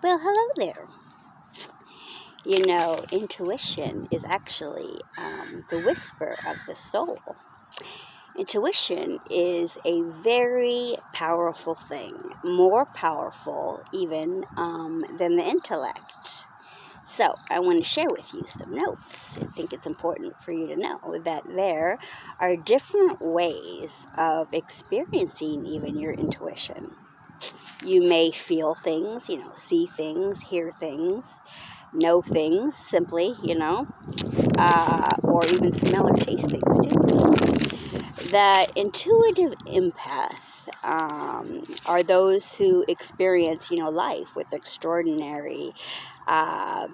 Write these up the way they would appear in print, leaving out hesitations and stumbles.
Well, hello there. Intuition is actually the whisper of the soul. Intuition is a very powerful thing, more powerful even than the intellect. So, I want to share with you some notes. I think it's important for you to know that there are different ways of experiencing even your intuition. You may feel things, see things, hear things, know things simply, or even smell or taste things too. The intuitive empath are those who experience, life with extraordinary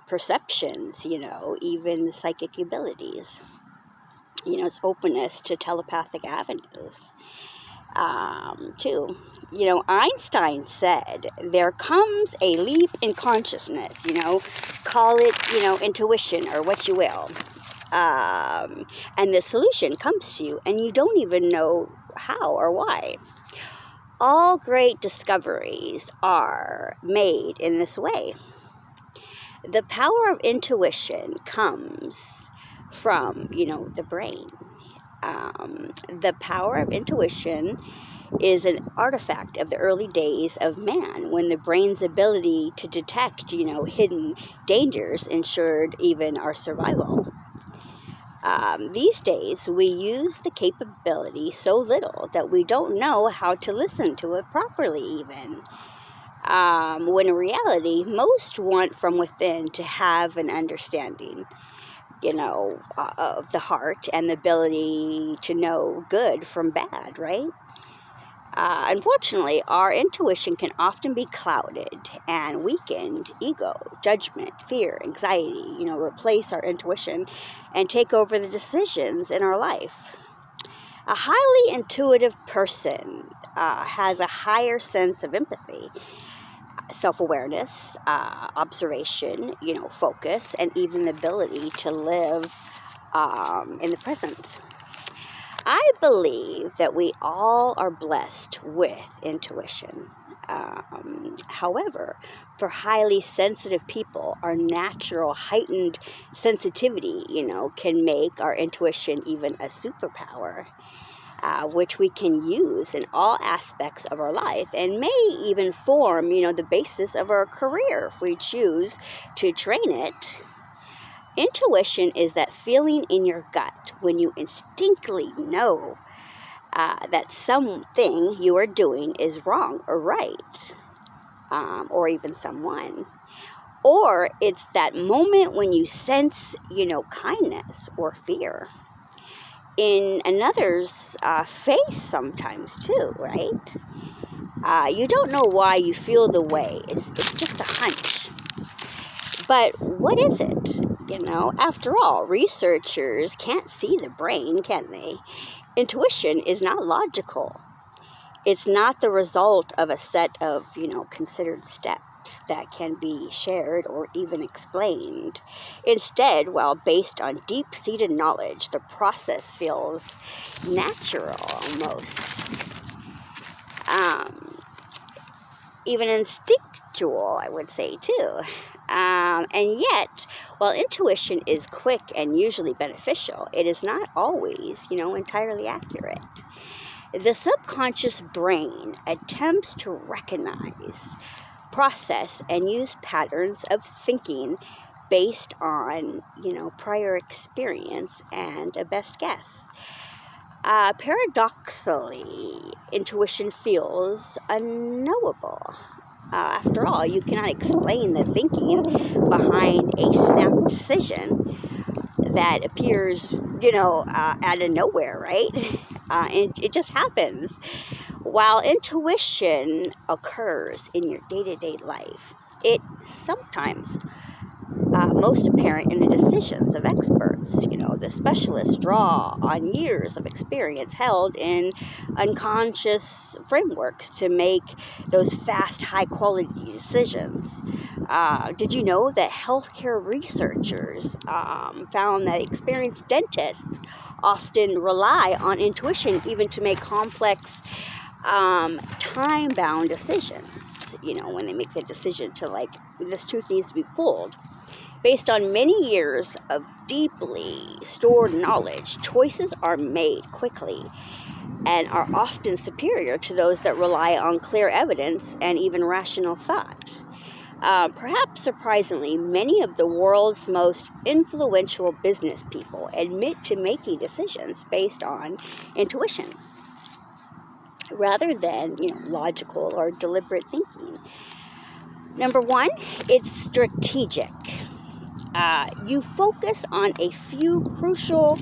perceptions, even psychic abilities. It's openness to telepathic avenues. Too. Einstein said, there comes a leap in consciousness, call it, intuition or what you will. And the solution comes to you and you don't even know how or why. All great discoveries are made in this way. The power of intuition comes from, the brain. The power of intuition is an artifact of the early days of man, when the brain's ability to detect, hidden dangers ensured even our survival. These days, we use the capability so little that we don't know how to listen to it properly even. When in reality, most want from within to have an understanding, of the heart and the ability to know good from bad, right? Unfortunately, our intuition can often be clouded and weakened. Ego, judgment, fear, anxiety, replace our intuition and take over the decisions in our life. A highly intuitive person has a higher sense of empathy, self-awareness, observation, focus, and even the ability to live in the present. I believe that we all are blessed with intuition. However, for highly sensitive people, our natural heightened sensitivity, can make our intuition even a superpower, which we can use in all aspects of our life and may even form, the basis of our career if we choose to train it. Intuition is that feeling in your gut when you instinctively know that something you are doing is wrong or right, or even someone. Or it's that moment when you sense, kindness or fear in another's face sometimes too, right? You don't know why you feel the way. It's just a hunch. But what is it? After all, researchers can't see the brain, can they? Intuition is not logical. It's not the result of a set of, considered steps that can be shared or even explained. Instead, while based on deep-seated knowledge, the process feels natural almost. Even instinctual, I would say, too. And yet, while intuition is quick and usually beneficial, it is not always, entirely accurate. The subconscious brain attempts to recognize, process, and use patterns of thinking based on, prior experience and a best guess. Paradoxically, intuition feels unknowable. After all, you cannot explain the thinking behind a snap decision that appears, out of nowhere, right? And it just happens. While intuition occurs in your day-to-day life, it sometimes most apparent in the decisions of experts. The specialists draw on years of experience held in unconscious frameworks to make those fast, high-quality decisions. Did you know that healthcare researchers found that experienced dentists often rely on intuition even to make complex time-bound decisions, when they make the decision to, like, this truth needs to be pulled. Based on many years of deeply stored knowledge, choices are made quickly and are often superior to those that rely on clear evidence and even rational thought. Perhaps surprisingly, many of the world's most influential business people admit to making decisions based on intuition rather than, logical or deliberate thinking. Number one, it's strategic. You focus on a few crucial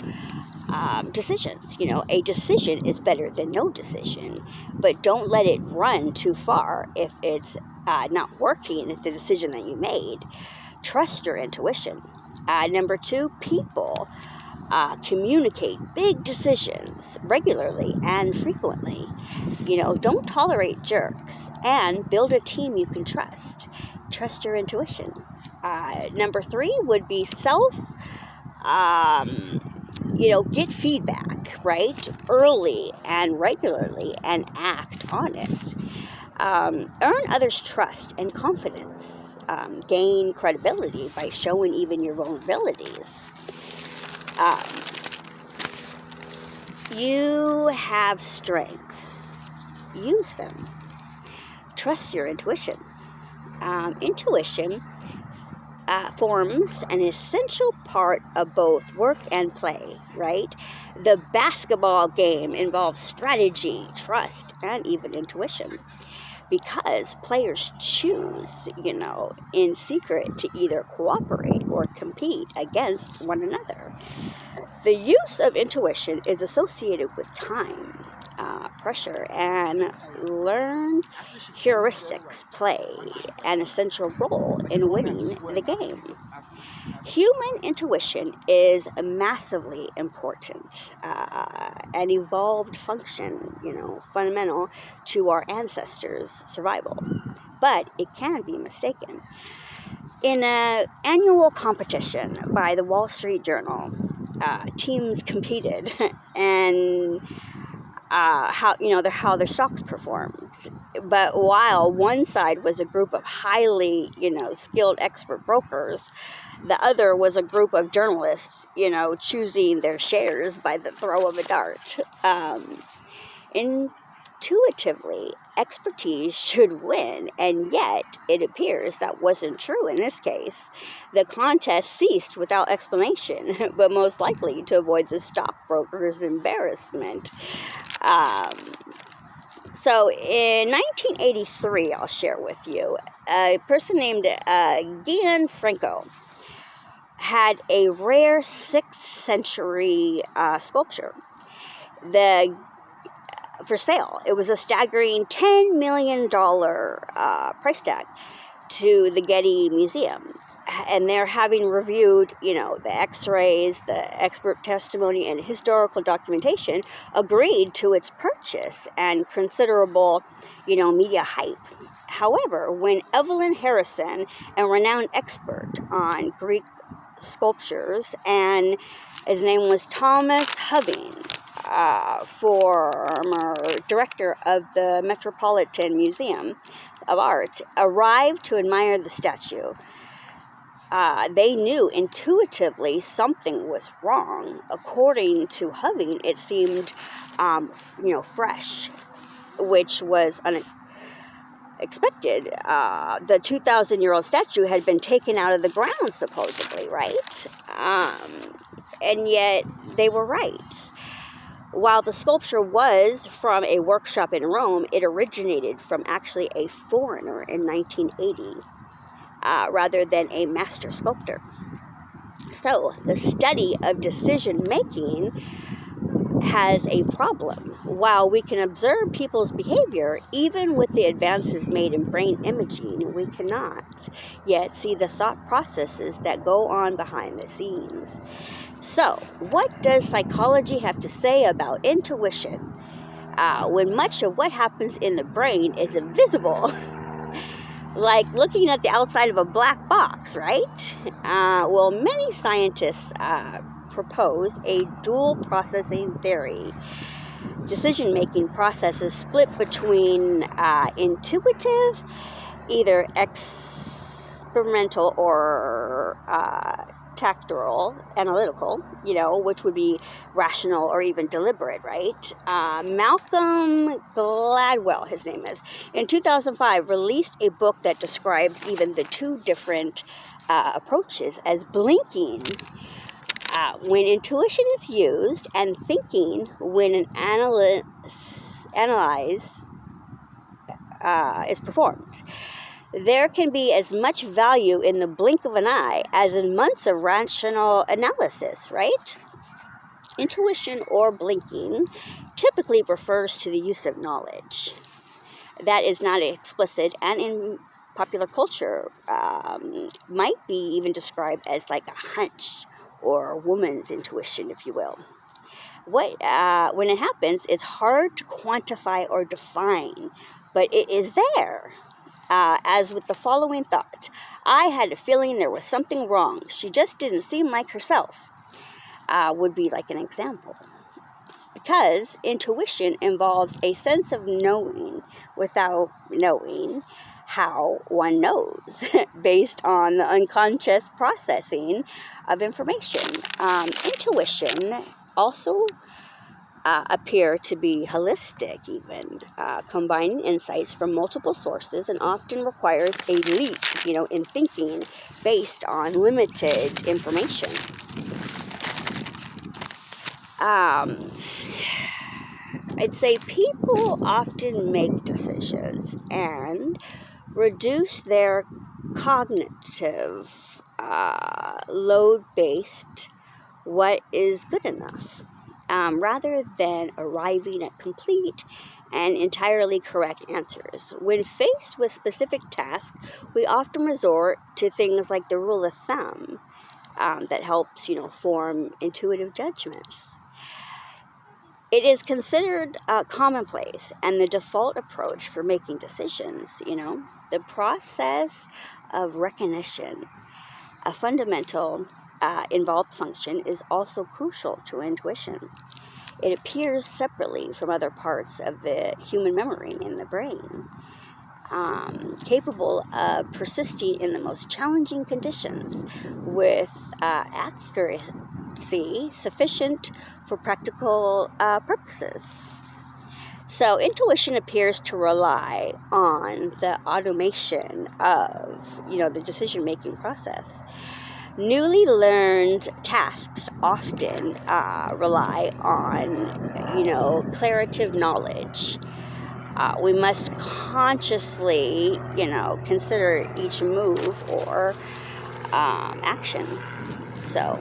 decisions. A decision is better than no decision, but don't let it run too far if it's not working, the decision that you made. Trust your intuition. Number two, people communicate big decisions regularly and frequently. Don't tolerate jerks, and build a team you can trust. Trust your intuition. Number three would be get feedback, right? Early and regularly, and act on it. Earn others' trust and confidence. Gain credibility by showing even your vulnerabilities. You have strengths. Use them. Trust your intuition. Intuition forms an essential part of both work and play, right? The basketball game involves strategy, trust, and even intuition, because players choose, in secret to either cooperate or compete against one another. The use of intuition is associated with time, pressure, and learned heuristics play an essential role in winning the game. Human intuition is massively important, an evolved function, fundamental to our ancestors' survival, but it can be mistaken. In an annual competition by the Wall Street Journal, teams competed and how their stocks performed. But while one side was a group of highly, skilled expert brokers, the other was a group of journalists, choosing their shares by the throw of a dart. Intuitively, expertise should win, and yet it appears that wasn't true in this case. The contest ceased without explanation, but most likely to avoid the stockbroker's embarrassment. So in 1983, I'll share with you, a person named Gianfranco had a rare 6th century sculpture for sale. It was a staggering $10 million price tag to the Getty Museum. And they're having reviewed, the x-rays, the expert testimony, and historical documentation, agreed to its purchase and considerable, media hype. However, when Evelyn Harrison, a renowned expert on Greek sculptures, and his name was Thomas Hubbing, former director of the Metropolitan Museum of Art, arrived to admire the statue, they knew intuitively something was wrong. According to Hubbing, it seemed, fresh, which was unexpected. The 2,000-year-old statue had been taken out of the ground, supposedly, right? And yet they were right. While the sculpture was from a workshop in Rome, it originated from actually a foreigner in 1980. Rather than a master sculptor. So, the study of decision-making has a problem. While we can observe people's behavior, even with the advances made in brain imaging, we cannot yet see the thought processes that go on behind the scenes. So, what does psychology have to say about intuition when much of what happens in the brain is invisible? Like looking at the outside of a black box, right? Well, many scientists propose a dual processing theory. decision-making process is split between intuitive, either experimental or tactile, analytical, which would be rational or even deliberate, right? Malcolm Gladwell, his name is, in 2005 released a book that describes even the two different approaches as blinking when intuition is used and thinking when an analyze is performed. There can be as much value in the blink of an eye as in months of rational analysis, right? Intuition or blinking typically refers to the use of knowledge that is not explicit, and in popular culture might be even described as like a hunch or a woman's intuition, if you will. When it happens, it's hard to quantify or define, but it is there. As with the following thought, I had a feeling there was something wrong. She just didn't seem like herself, would be like an example. Because intuition involves a sense of knowing without knowing how one knows, based on the unconscious processing of information. Intuition also appear to be holistic, even combining insights from multiple sources, and often requires a leap, in thinking based on limited information. I'd say people often make decisions and reduce their cognitive load based what is good enough, rather than arriving at complete and entirely correct answers. When faced with specific tasks, we often resort to things like the rule of thumb that helps, form intuitive judgments. It is considered commonplace and the default approach for making decisions, The process of recognition, a fundamental involved function, is also crucial to intuition. It appears separately from other parts of the human memory in the brain, capable of persisting in the most challenging conditions with accuracy sufficient for practical purposes. So intuition appears to rely on the automation of, the decision-making process. Newly learned tasks often rely on, declarative knowledge. We must consciously, consider each move or action. So,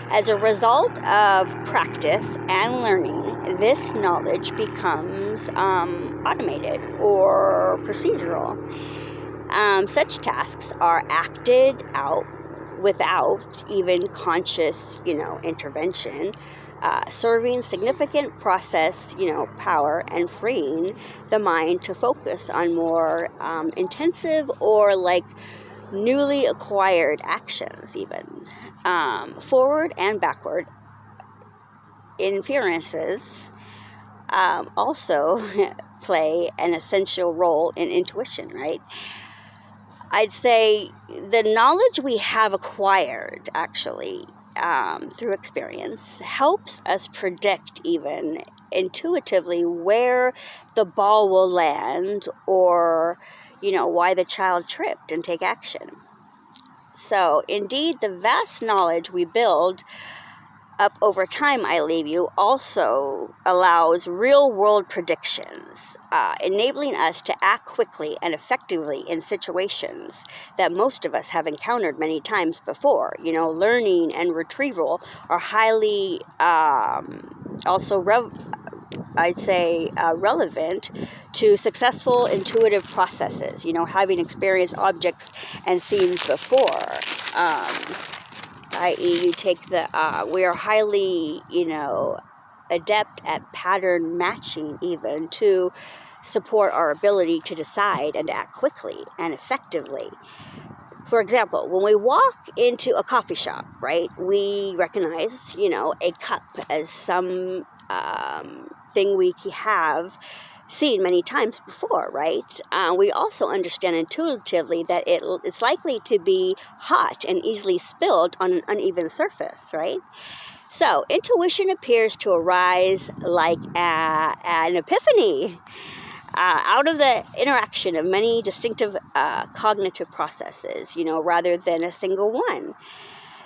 as a result of practice and learning, this knowledge becomes automated or procedural. Such tasks are acted out without even conscious, intervention, serving significant process, power, and freeing the mind to focus on more intensive or like newly acquired actions, even. Forward and backward inferences also play an essential role in intuition, right? I'd say the knowledge we have acquired, actually, through experience, helps us predict even intuitively where the ball will land, or, why the child tripped, and take action. So, indeed, the vast knowledge we build up over time, I leave you, also allows real-world predictions, enabling us to act quickly and effectively in situations that most of us have encountered many times before. Learning and retrieval are highly also relevant to successful intuitive processes, having experienced objects and scenes before. I.e., you take we are highly, adept at pattern matching, even to support our ability to decide and act quickly and effectively. For example, when we walk into a coffee shop, right, we recognize, a cup as something thing we have seen many times before, right? We also understand intuitively that it's likely to be hot and easily spilled on an uneven surface, right? So intuition appears to arise like an epiphany out of the interaction of many distinctive cognitive processes, rather than a single one.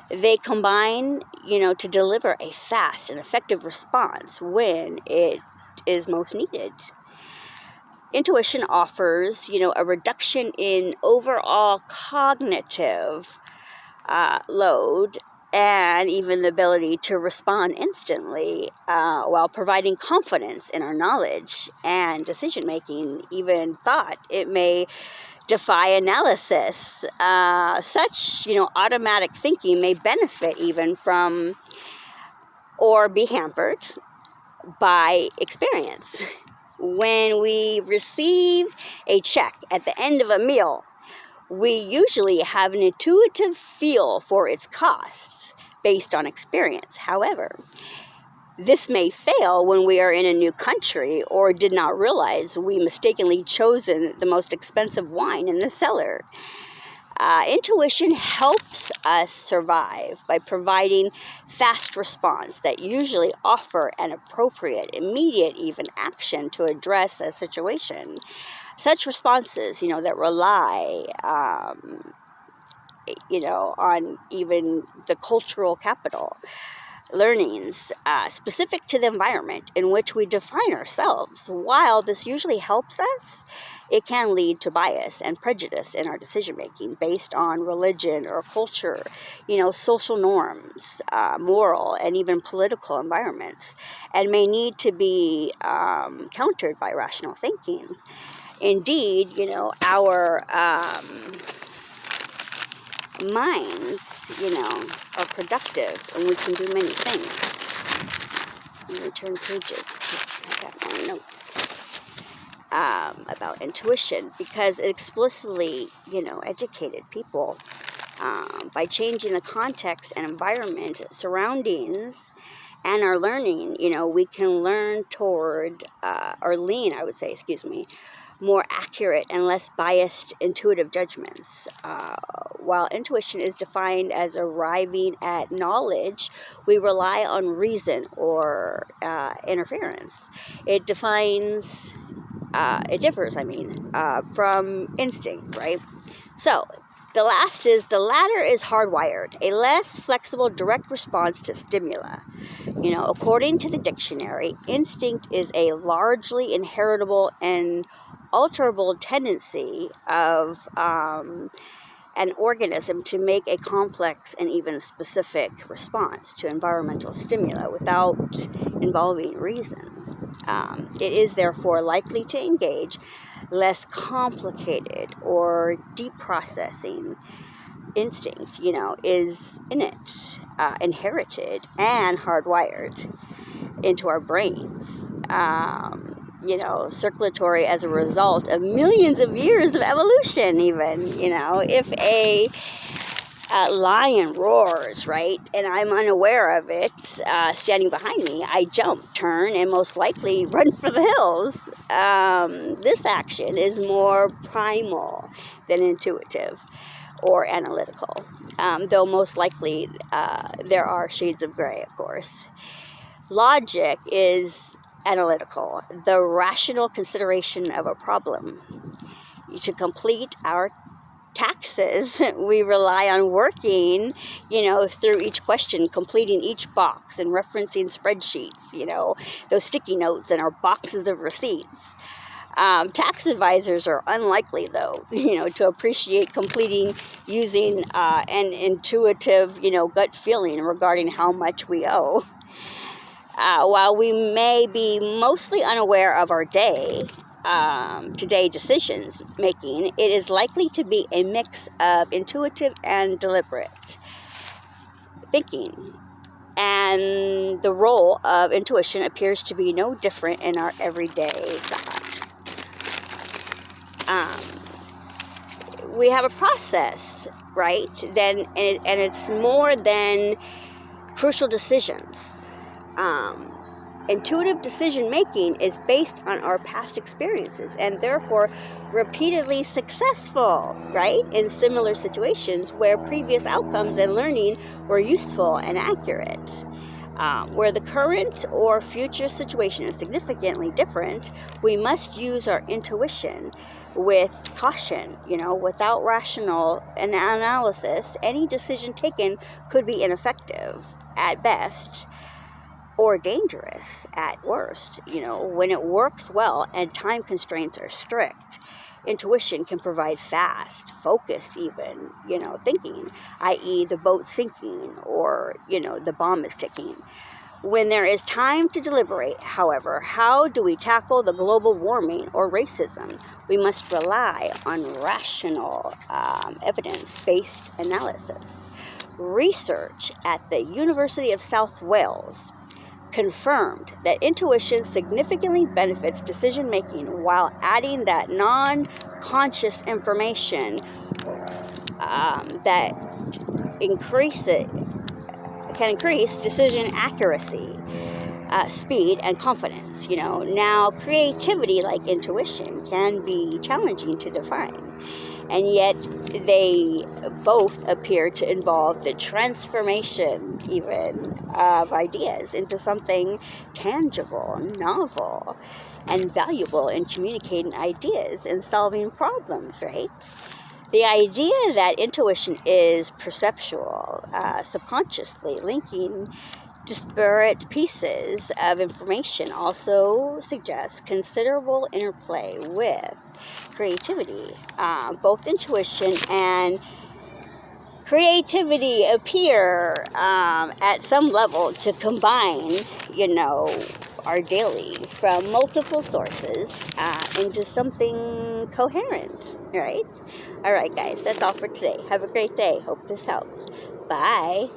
They combine, to deliver a fast and effective response when it is most needed. Intuition offers, a reduction in overall cognitive load and even the ability to respond instantly while providing confidence in our knowledge and decision making, even thought. It may defy analysis. Such, automatic thinking may benefit even from or be hampered by experience. When we receive a check at the end of a meal, we usually have an intuitive feel for its costs based on experience. However, this may fail when we are in a new country or did not realize we mistakenly chosen the most expensive wine in the cellar. Intuition helps us survive by providing fast response that usually offer an appropriate, immediate, even action to address a situation. Such responses, that rely, on even the cultural capital learnings specific to the environment in which we define ourselves. While this usually helps us, it can lead to bias and prejudice in our decision making based on religion or culture, social norms, moral, and even political environments, and may need to be countered by rational thinking. Indeed, our minds, are productive, and we can do many things. Let me turn pages because I got more notes about intuition, because it explicitly, educated people by changing the context and environment, surroundings, and our learning. We can learn toward, or lean, I would say, more accurate and less biased intuitive judgments. While intuition is defined as arriving at knowledge, we rely on reason or interference. It differs, from instinct, right? So, the latter is hardwired, a less flexible direct response to stimuli. According to the dictionary, instinct is a largely inheritable and alterable tendency of an organism to make a complex and even specific response to environmental stimuli without involving reason. It is therefore likely to engage less complicated or deep processing. Instinct, is innate, inherited, and hardwired into our brains. Circulatory as a result of millions of years of evolution, even. If a lion roars, right, and I'm unaware of it standing behind me, I jump, turn, and most likely run for the hills. This action is more primal than intuitive or analytical, though most likely there are shades of gray, of course. Logic is analytical, the rational consideration of a problem. To complete our taxes, we rely on working, through each question, completing each box, and referencing spreadsheets, those sticky notes and our boxes of receipts. Tax advisors are unlikely, though, to appreciate completing using an intuitive, gut feeling regarding how much we owe. While we may be mostly unaware of our today decisions making, it is likely to be a mix of intuitive and deliberate thinking. And the role of intuition appears to be no different in our everyday thought. We have a process, right? And it's more than crucial decisions. intuitive decision making is based on our past experiences and therefore repeatedly successful, right? In similar situations where previous outcomes and learning were useful and accurate. Where the current or future situation is significantly different, we must use our intuition with caution. Without rational analysis, any decision taken could be ineffective at best or dangerous at worst. When it works well and time constraints are strict, intuition can provide fast, focused even, thinking, i.e. the boat sinking or, the bomb is ticking. When there is time to deliberate, however, how do we tackle the global warming or racism? We must rely on rational evidence-based analysis. Research at the University of South Wales confirmed that intuition significantly benefits decision-making while adding that non-conscious information that can increase decision accuracy, speed, and confidence. Now creativity, like intuition, can be challenging to define, and yet they both appear to involve the transformation even of ideas into something tangible, novel, and valuable in communicating ideas and solving problems, right? The idea that intuition is perceptual, subconsciously linking disparate pieces of information also suggests considerable interplay with creativity. Both intuition and creativity appear at some level to combine, our daily from multiple sources into something coherent, right? All right, guys, that's all for today. Have a great day. Hope this helps. Bye.